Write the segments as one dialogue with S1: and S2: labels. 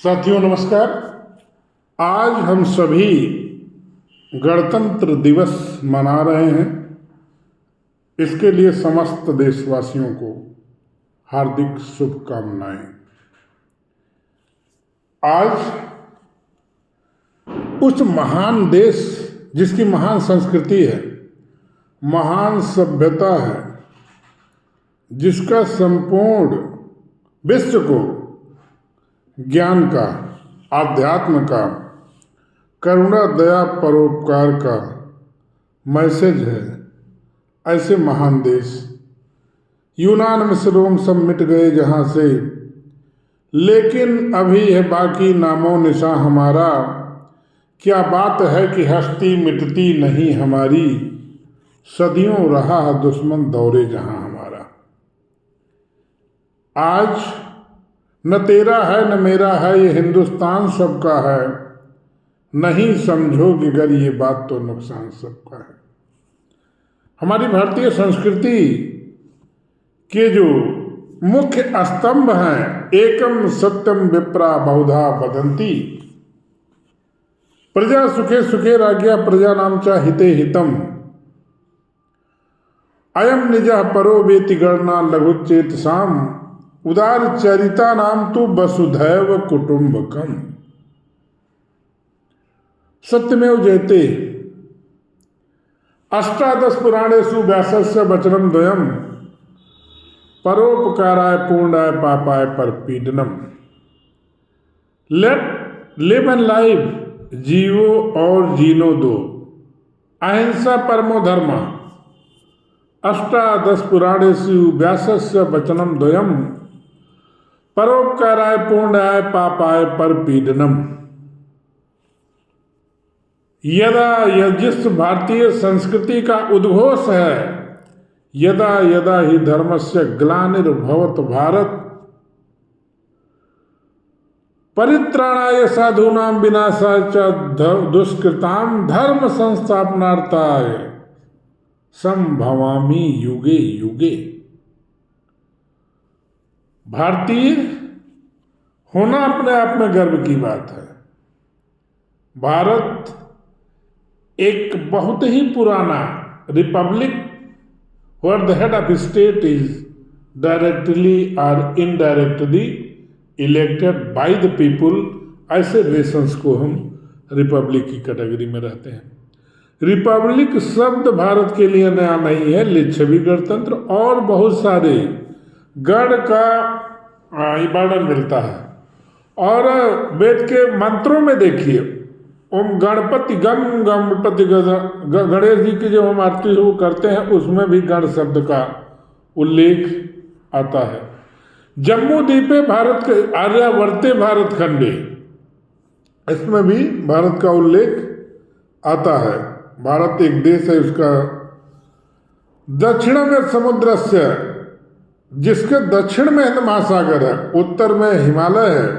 S1: साथियों नमस्कार। आज हम सभी गणतंत्र दिवस मना रहे हैं। इसके लिए समस्त देशवासियों को हार्दिक शुभकामनाएं। आज उस महान देश जिसकी महान संस्कृति है, महान सभ्यता है, जिसका संपूर्ण विश्व को ज्ञान का, आध्यात्म का, करुणा, दया, परोपकार का मैसेज है, ऐसे महान देश यूनान में रोम सब मिट गए जहाँ से, लेकिन अभी है बाकी नामो निशा हमारा। क्या बात है कि हस्ती मिटती नहीं हमारी, सदियों रहा है दुश्मन दौरे जहाँ हमारा। आज न तेरा है न मेरा है, ये हिंदुस्तान सबका है। नहीं समझोगे अगर ये बात तो नुकसान सबका है। हमारी भारतीय संस्कृति के जो मुख्य स्तंभ हैं, एकम सत्यम विप्रा बहुधा वदंती, प्रजा सुखे सुखे राज्ञा प्रजा नाम च हिते हितम, अयम निजः परो वेति गणना लघुचेत साम, उदार चरिता नाम तो वसुधैव कुटुंबकम। सत्यमेव जयते अष्टादश पुराणेषु व्यासस्य वचनम द्वयम, परोपकाराय पूर्णाय पापाय परपीडनम। लेट लिव एन लाइफ, जीवो और जीनो दो, अहिंसा परमो धर्म। अष्टादश पुराणेषु व्यासस्य वचनम द्वयम, परोपकाराय पूर्णाय पापाय परपीडनम। यदा जिस भारतीय संस्कृति का उद्घोष है, यदा यदा ही धर्मस्य ग्लानिर्भवत भारत, परित्राणाय साधूनां विनाशाय च दुष्कृतां धर्म संस्थापनार्थाय संभवामि युगे युगे। भारतीय होना अपने आप में गर्व की बात है। भारत एक बहुत ही पुराना Republic, where the head of state is directly or indirectly elected by the people, ऐसे नेशंस को हम रिपब्लिक की कैटेगरी में रहते हैं। रिपब्लिक शब्द भारत के लिए नया नहीं है। लिच्छवी गणतंत्र और बहुत सारे गण का वर्णन मिलता है। और वेद के मंत्रों में देखिए, ओम गणपति गम गणपति गणेश जी की जो हम आरती वो करते हैं, उसमें भी गण शब्द का उल्लेख आता है। जम्मू द्वीपे भारत के आर्यावर्ते भारत खंडे, इसमें भी भारत का उल्लेख आता है। भारत एक देश है, उसका दक्षिण में समुद्र से, जिसके दक्षिण में हिंद महासागर है, उत्तर में हिमालय है,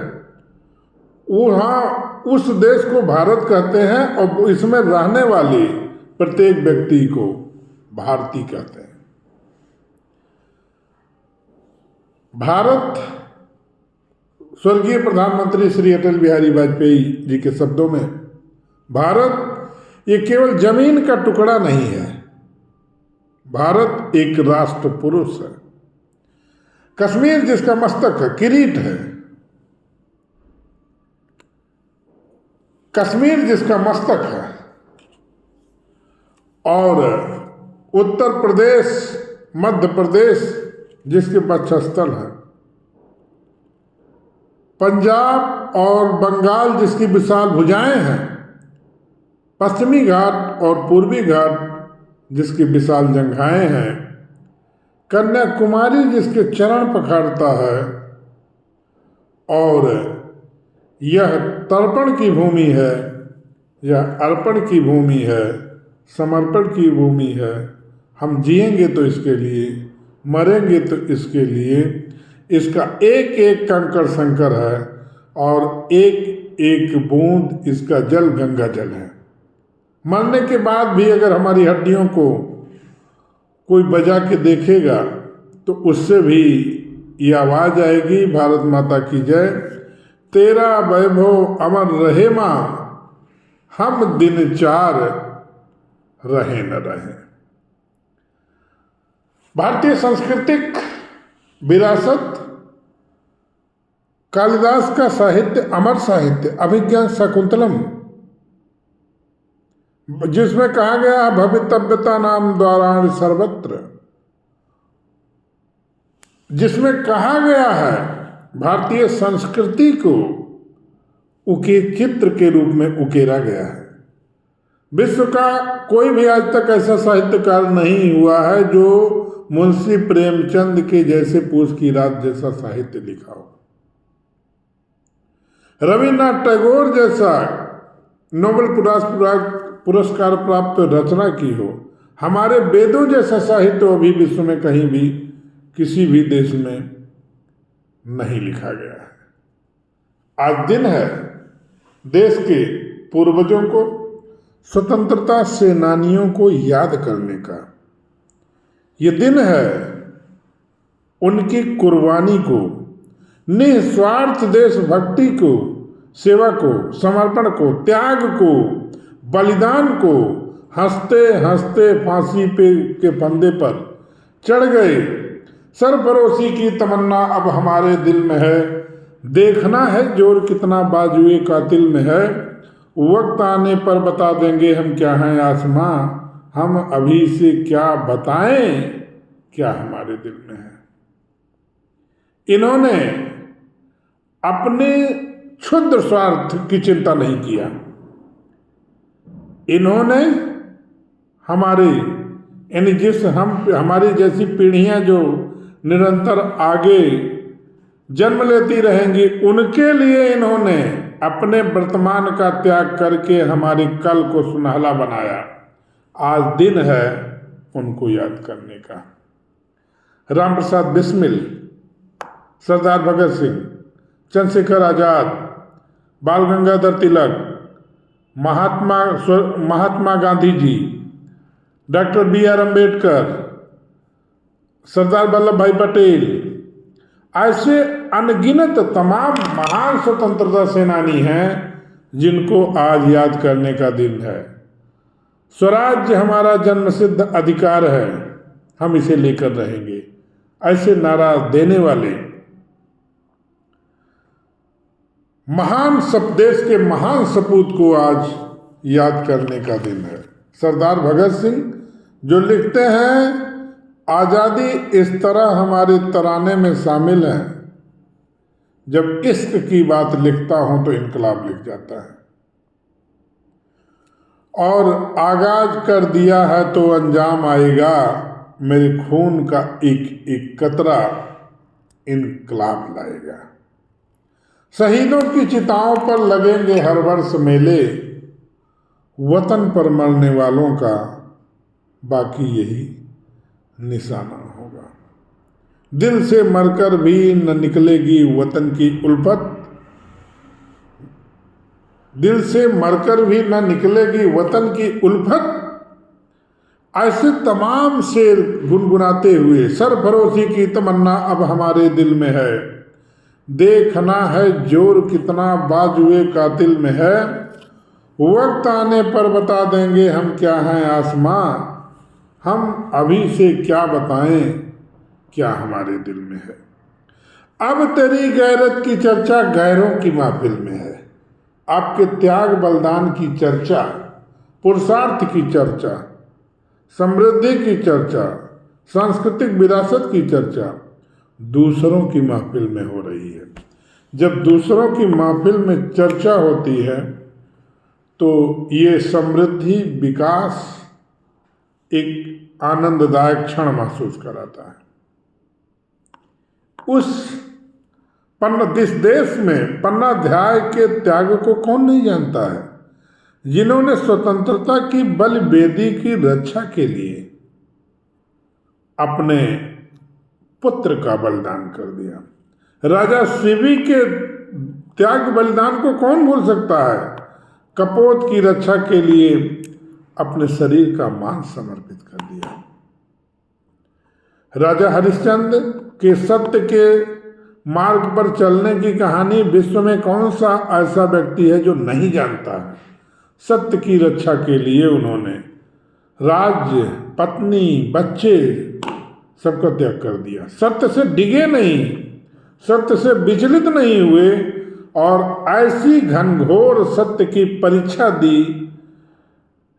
S1: वहाँ उस देश को भारत कहते हैं और इसमें रहने वाले प्रत्येक व्यक्ति को भारतीय कहते हैं। भारत, स्वर्गीय प्रधानमंत्री श्री अटल बिहारी वाजपेयी जी के शब्दों में, भारत ये केवल जमीन का टुकड़ा नहीं है, भारत एक राष्ट्र पुरुष है। कश्मीर जिसका मस्तक है, किरीट है, कश्मीर जिसका मस्तक है, और उत्तर प्रदेश, मध्य प्रदेश जिसके वक्षस्थल है, पंजाब और बंगाल जिसकी विशाल भुजाएं हैं, पश्चिमी घाट और पूर्वी घाट जिसकी विशाल जंघाएं हैं, कन्याकुमारी जिसके चरण पखाड़ता है, और यह तर्पण की भूमि है, यह अर्पण की भूमि है, समर्पण की भूमि है। हम जिएंगे तो इसके लिए, मरेंगे तो इसके लिए। इसका एक एक कंकड़ संकर है और एक एक बूंद इसका जल गंगा जल है। मरने के बाद भी अगर हमारी हड्डियों को कोई बजा के देखेगा तो उससे भी ये आवाज़ आएगी, भारत माता की जय। तेरा वैभव अमर रहे माँ, हम दिन चार रहे न रहे। भारतीय सांस्कृतिक विरासत, कालिदास का साहित्य, अमर साहित्य, अभिज्ञान शाकुंतलम, जिसमें कहा गया भवितव्यता नाम द्वारा सर्वत्र, जिसमें कहा गया है भारतीय संस्कृति को चित्र के रूप में उकेरा गया है। विश्व का कोई भी आज तक ऐसा साहित्यकार नहीं हुआ है जो मुंशी प्रेमचंद के जैसे पूस की रात जैसा साहित्य लिखा हो, रविन्द्रनाथ टैगोर जैसा नोबेल पुरस्कार प्राप्त रचना की हो, हमारे वेदों जैसा साहित्य अभी विश्व में कहीं भी किसी भी देश में नहीं लिखा गया है। आज दिन है देश के पूर्वजों को, स्वतंत्रता सेनानियों को याद करने का। ये दिन है उनकी कुर्बानी को, निस्वार्थ देशभक्ति को, सेवा को, समर्पण को, त्याग को, बलिदान को, हंसते हंसते फांसी के फंदे पर चढ़ गए। सरफरोशी की तमन्ना अब हमारे दिल में है, देखना है जोर कितना बाजुए कातिल में है। वक्त आने पर बता देंगे हम क्या हैं आसमां, हम अभी से क्या बताएं क्या हमारे दिल में है। इन्होंने अपने क्षुद्र स्वार्थ की चिंता नहीं किया। इन्होंने हमारी हमारी जैसी पीढ़ियां जो निरंतर आगे जन्म लेती रहेंगी, उनके लिए इन्होंने अपने वर्तमान का त्याग करके हमारे कल को सुनहला बनाया। आज दिन है उनको याद करने का। राम प्रसाद बिस्मिल, सरदार भगत सिंह, चंद्रशेखर आजाद, बाल गंगाधर तिलक, महात्मा गांधी जी, डॉक्टर बी.आर. अम्बेडकर, सरदार वल्लभ भाई पटेल, ऐसे अनगिनत तमाम महान स्वतंत्रता सेनानी हैं जिनको आज याद करने का दिन है। स्वराज्य हमारा जन्मसिद्ध अधिकार है, हम इसे लेकर रहेंगे, ऐसे नारा देने वाले महान देश के महान सपूत को आज याद करने का दिन है। सरदार भगत सिंह जो लिखते हैं, आज़ादी इस तरह हमारे तराने में शामिल है, जब इश्क की बात लिखता हूं तो इनकलाब लिख जाता है, और आगाज कर दिया है तो अंजाम आएगा, मेरे खून का एक एक कतरा इनकलाब लाएगा। शहीदों की चिताओं पर लगेंगे हर वर्ष मेले, वतन पर मरने वालों का बाकी यही निशाना होगा। दिल से मरकर भी न निकलेगी वतन की उल्फत, दिल से मरकर भी न निकलेगी वतन की उल्फत। ऐसे तमाम शेर गुनगुनाते हुए, सरफरोशी की तमन्ना अब हमारे दिल में है, देखना है जोर कितना बाजुए कातिल में है। वक्त आने पर बता देंगे हम क्या हैं आसमां, हम अभी से क्या बताएं क्या हमारे दिल में है। अब तेरी गैरत की चर्चा गैरों की महफिल में है, आपके त्याग बलिदान की चर्चा, पुरुषार्थ की चर्चा, समृद्धि की चर्चा, सांस्कृतिक विरासत की चर्चा दूसरों की महफिल में हो रही है। जब दूसरों की महफिल में चर्चा होती है तो ये समृद्धि, विकास एक आनंददायक क्षण महसूस कराता है। इस देश में पन्नाध्याय के त्याग को कौन नहीं जानता है, जिन्होंने स्वतंत्रता की बल वेदी की रक्षा के लिए अपने पुत्र का बलिदान कर दिया। राजा शिवी के त्याग बलिदान को कौन भूल सकता है, कपोत की रक्षा के लिए अपने शरीर का मांस समर्पित कर दिया। राजा हरिश्चंद्र के सत्य के मार्ग पर चलने की कहानी। विश्व में कौन सा ऐसा व्यक्ति है जो नहीं जानता है? सत्य की रक्षा के लिए उन्होंने राज्य, पत्नी, बच्चे सबका त्याग कर दिया। सत्य से डिगे नहीं, सत्य से विचलित नहीं हुए और ऐसी घनघोर सत्य की परीक्षा दी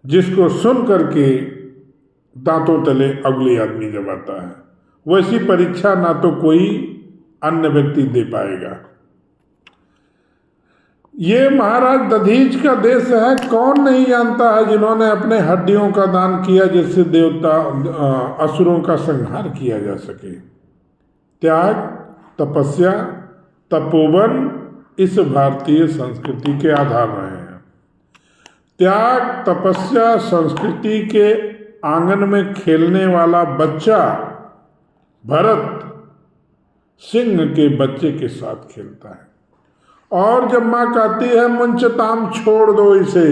S1: जिसको सुन करके दांतों तले अगले आदमी जब आता है। वैसी परीक्षा ना तो कोई अन्य व्यक्ति दे पाएगा। ये महाराज दधीच का देश है। कौन नहीं जानता है जिन्होंने अपने हड्डियों का दान किया जिससे देवता असुरों का संहार किया जा सके। त्याग, तपस्या, तपोवन इस भारतीय संस्कृति के आधार रहे हैं। त्याग, तपस्या, संस्कृति के आंगन में खेलने वाला बच्चा भरत सिंह के बच्चे के साथ खेलता है और जब माँ कहती है मुंचताम छोड़ दो इसे,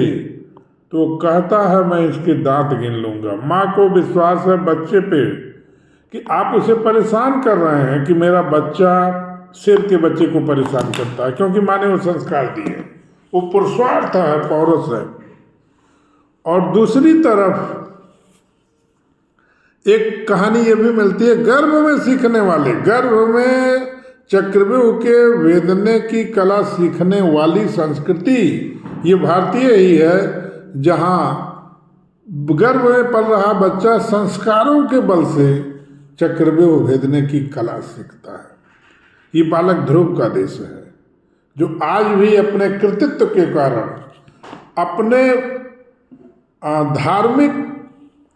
S1: तो कहता है मैं इसके दांत गिन लूंगा। माँ को विश्वास है बच्चे पे कि आप उसे परेशान कर रहे हैं कि मेरा बच्चा शेर के बच्चे को परेशान करता है, क्योंकि माँ ने वो संस्कार दिए। वो पुरुषार्थ है, पौरुष है। और दूसरी तरफ एक कहानी ये भी मिलती है गर्भ में सीखने वाले। गर्भ में चक्रव्यूह के वेदने की कला सीखने वाली संस्कृति ये भारतीय ही है, जहाँ गर्भ में पल रहा बच्चा संस्कारों के बल से चक्रव्यूह भेदने की कला सीखता है। ये बालक ध्रुव का देश है, जो आज भी अपने कृतित्व के कारण, अपने धार्मिक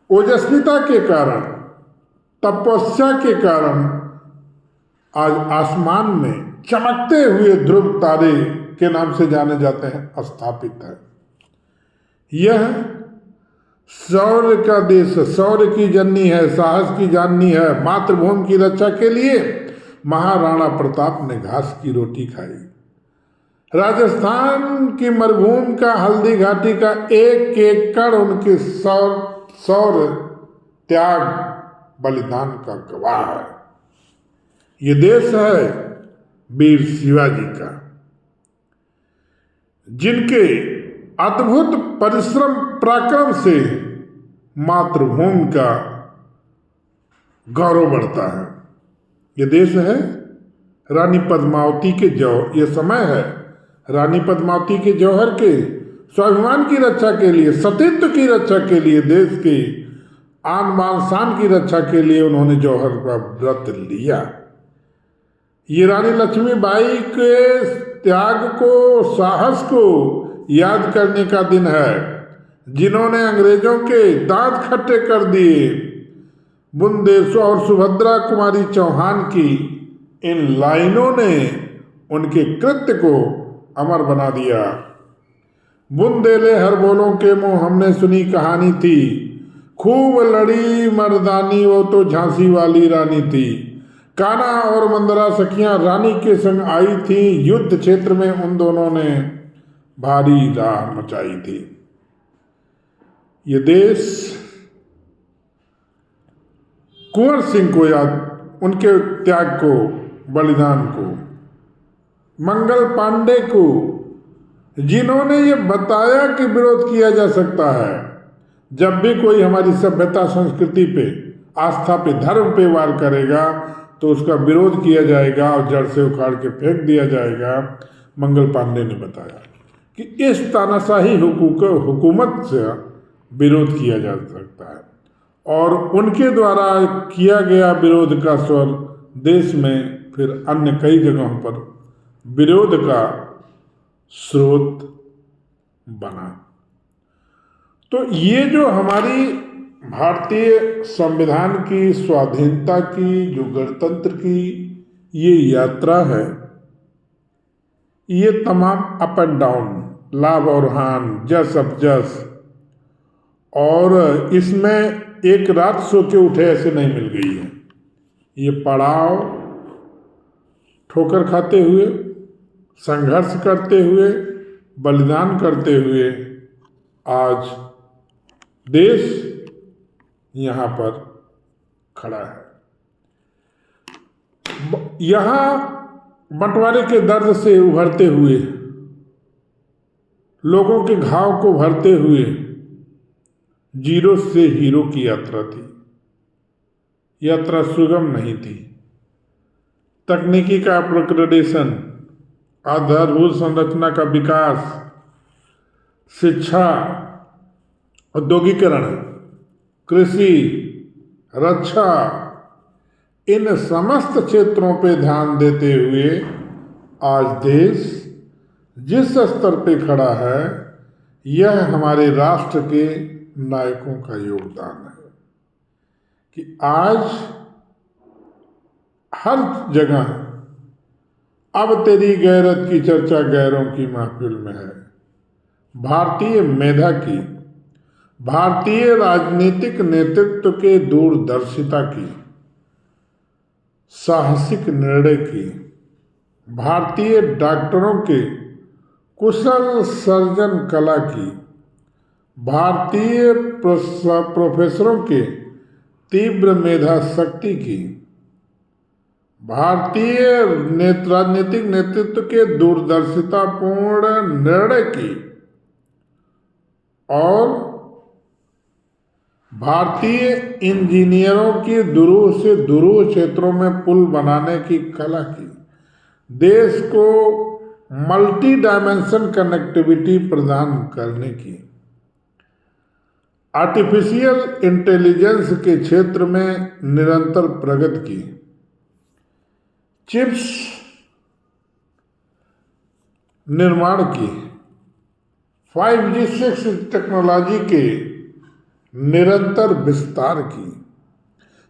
S1: ओजस्विता के कारण, तपस्या के कारण आज आसमान में चमकते हुए ध्रुव तारे के नाम से जाने जाते हैं, स्थापित है। यह शौर्य का देश, शौर्य की जननी है, साहस की जाननी है। मातृभूमि की रक्षा के लिए महाराणा प्रताप ने घास की रोटी खाई। राजस्थान की मरुभूमि का, हल्दी घाटी का एक एकड़ उनके शौर्य, त्याग, बलिदान का गवाह है। ये देश है वीर शिवाजी का, जिनके अद्भुत परिश्रम पराक्रम से मातृभूमि का गौरव बढ़ता है। ये देश है रानी पद्मावती के ये समय है रानी पद्मावती के जौहर के स्वाभिमान की रक्षा के लिए, सतीत्व की रक्षा के लिए, देश के आन बान शान की रक्षा के लिए उन्होंने जौहर का व्रत लिया। ये रानी लक्ष्मीबाई के त्याग को, साहस को याद करने का दिन है, जिन्होंने अंग्रेजों के दांत खट्टे कर दिए। बुंदेश्वर और सुभद्रा कुमारी चौहान की इन लाइनों ने उनके कृत्य को अमर बना दिया। बुंदेले हर बोलों के मुंह हमने सुनी कहानी थी, खूब लड़ी मर्दानी वो तो झांसी वाली रानी थी। कान्हा और मंदरा सखियां रानी के संग आई थी, युद्ध क्षेत्र में उन दोनों ने भारी राह मचाई थी। ये देश कुंवर सिंह को याद, उनके त्याग को, बलिदान को, मंगल पांडे को, जिन्होंने ये बताया कि विरोध किया जा सकता है। जब भी कोई हमारी सभ्यता संस्कृति पे, आस्था पे, धर्म पे वार करेगा तो उसका विरोध किया जाएगा और जड़ से उखाड़ के फेंक दिया जाएगा। मंगल पांडे ने बताया कि इस तानाशाही हुकूमत से विरोध किया जा सकता है और उनके द्वारा किया गया विरोध का स्वर देश में फिर अन्य कई जगहों पर विरोध का स्रोत बना। तो ये जो हमारी भारतीय संविधान की, स्वाधीनता की, जो गणतंत्र की ये यात्रा है, ये तमाम अप एंड डाउन, लाभ और हान, जस अप जस, और इसमें एक रात सो के उठे ऐसे नहीं मिल गई है। ये पड़ाव ठोकर खाते हुए, संघर्ष करते हुए, बलिदान करते हुए आज देश यहाँ पर खड़ा है। यहाँ बंटवारे के दर्द से उभरते हुए, लोगों के घाव को भरते हुए जीरो से हीरो की यात्रा थी। यात्रा सुगम नहीं थी। तकनीकी का अपग्रेडेशन, आधारभूत संरचना का विकास, शिक्षा, औद्योगिकरण, कृषि, रक्षा, इन समस्त क्षेत्रों पर ध्यान देते हुए आज देश जिस स्तर पे खड़ा है, यह हमारे राष्ट्र के नायकों का योगदान है कि आज हर जगह अब तेरी गैरत की चर्चा गैरों की महफिल में है। भारतीय मेधा की, भारतीय राजनीतिक नेतृत्व के दूरदर्शिता की, साहसिक निर्णय की, भारतीय डॉक्टरों के कुशल सर्जन कला की, भारतीय प्रोफेसरों के तीव्र मेधा शक्ति की, भारतीय राजनीतिक नेतृत्व के दूरदर्शितापूर्ण निर्णय की और भारतीय इंजीनियरों की दूर से दूर क्षेत्रों में पुल बनाने की कला की, देश को मल्टी डायमेंशन कनेक्टिविटी प्रदान करने की, आर्टिफिशियल इंटेलिजेंस के क्षेत्र में निरंतर प्रगति की, चिप्स निर्माण की, 5G 6 टेक्नोलॉजी के निरंतर विस्तार की,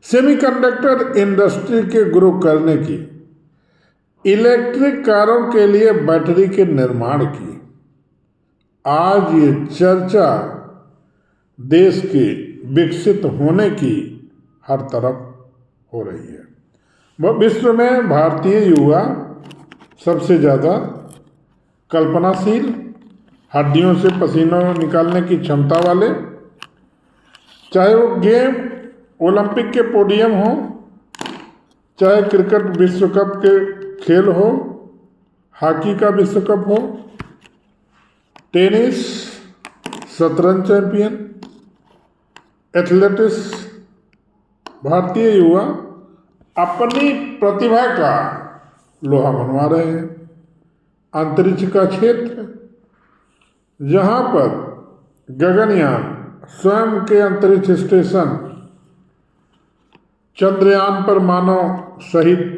S1: सेमीकंडक्टर इंडस्ट्री के ग्रो करने की, इलेक्ट्रिक कारों के लिए बैटरी के निर्माण की। आज ये चर्चा देश के विकसित होने की हर तरफ हो रही है। विश्व में भारतीय युवा सबसे ज़्यादा कल्पनाशील, हड्डियों से पसीना निकालने की क्षमता वाले, चाहे वो गेम ओलंपिक के पोडियम हो, चाहे क्रिकेट विश्व कप के खेल हो, हॉकी का विश्व कप हो, टेनिस, शतरंज चैंपियन, एथलेटिक्स, भारतीय युवा अपनी प्रतिभा का लोहा मनवा रहे हैं। अंतरिक्ष का क्षेत्र, जहां पर गगनयान, स्वयं के अंतरिक्ष स्टेशन, चंद्रयान पर मानव सहित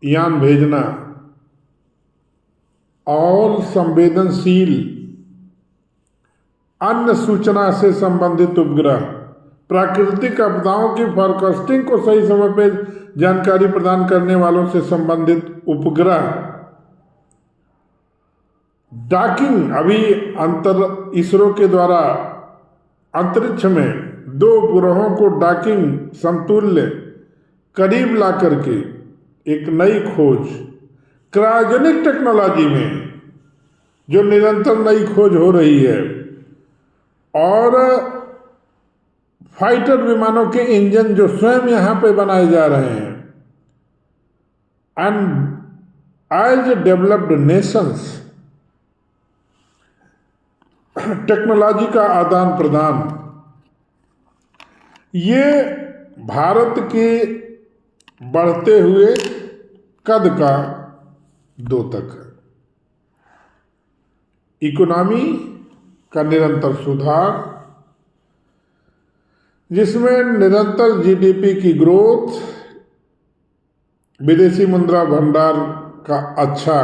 S1: यान भेजना और संवेदनशील अन्य सूचना से संबंधित उपग्रह, प्राकृतिक आपदाओं की फोरकास्टिंग को सही समय पर जानकारी प्रदान करने वालों से संबंधित उपग्रह, डॉकिंग, अभी इसरो के द्वारा अंतरिक्ष में 2 उपग्रहों को डॉकिंग समतुल्य करीब ला करके एक नई खोज, क्रायोजेनिक टेक्नोलॉजी में जो निरंतर नई खोज हो रही है, और फाइटर विमानों के इंजन जो स्वयं यहाँ पे बनाए जा रहे हैं, and as developed nations technology का आदान प्रदान, ये भारत के बढ़ते हुए कद का द्योतक है। इकोनॉमी का निरंतर सुधार, जिसमें निरंतर जीडीपी की ग्रोथ, विदेशी मुद्रा भंडार का अच्छा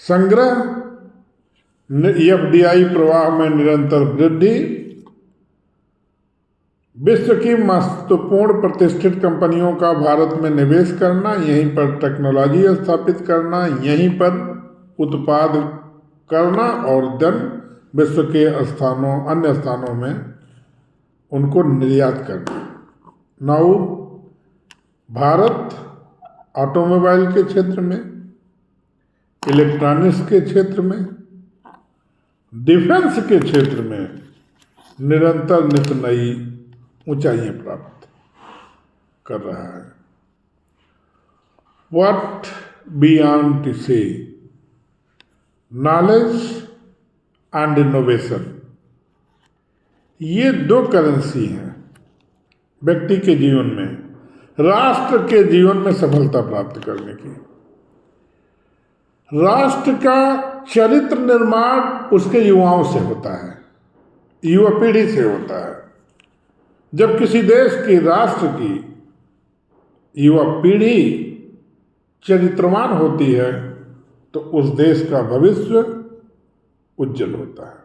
S1: संग्रह, एफडीआई प्रवाह में निरंतर वृद्धि, विश्व की महत्वपूर्ण प्रतिष्ठित कंपनियों का भारत में निवेश करना, यहीं पर टेक्नोलॉजी स्थापित करना, यहीं पर उत्पाद करना और देन विश्व के अन्य स्थानों में उनको निर्यात करना। नाउ भारत ऑटोमोबाइल के क्षेत्र में, इलेक्ट्रॉनिक्स के क्षेत्र में, डिफेंस के क्षेत्र में निरंतर नित नई ऊंचाइयां प्राप्त कर रहा है। what beyond to say, knowledge and innovation, ये दो करेंसी हैं व्यक्ति के जीवन में, राष्ट्र के जीवन में सफलता प्राप्त करने की। राष्ट्र का चरित्र निर्माण उसके युवाओं से होता है, युवा पीढ़ी से होता है। जब किसी देश की, राष्ट्र की युवा पीढ़ी चरित्रवान होती है तो उस देश का भविष्य उज्जवल होता है।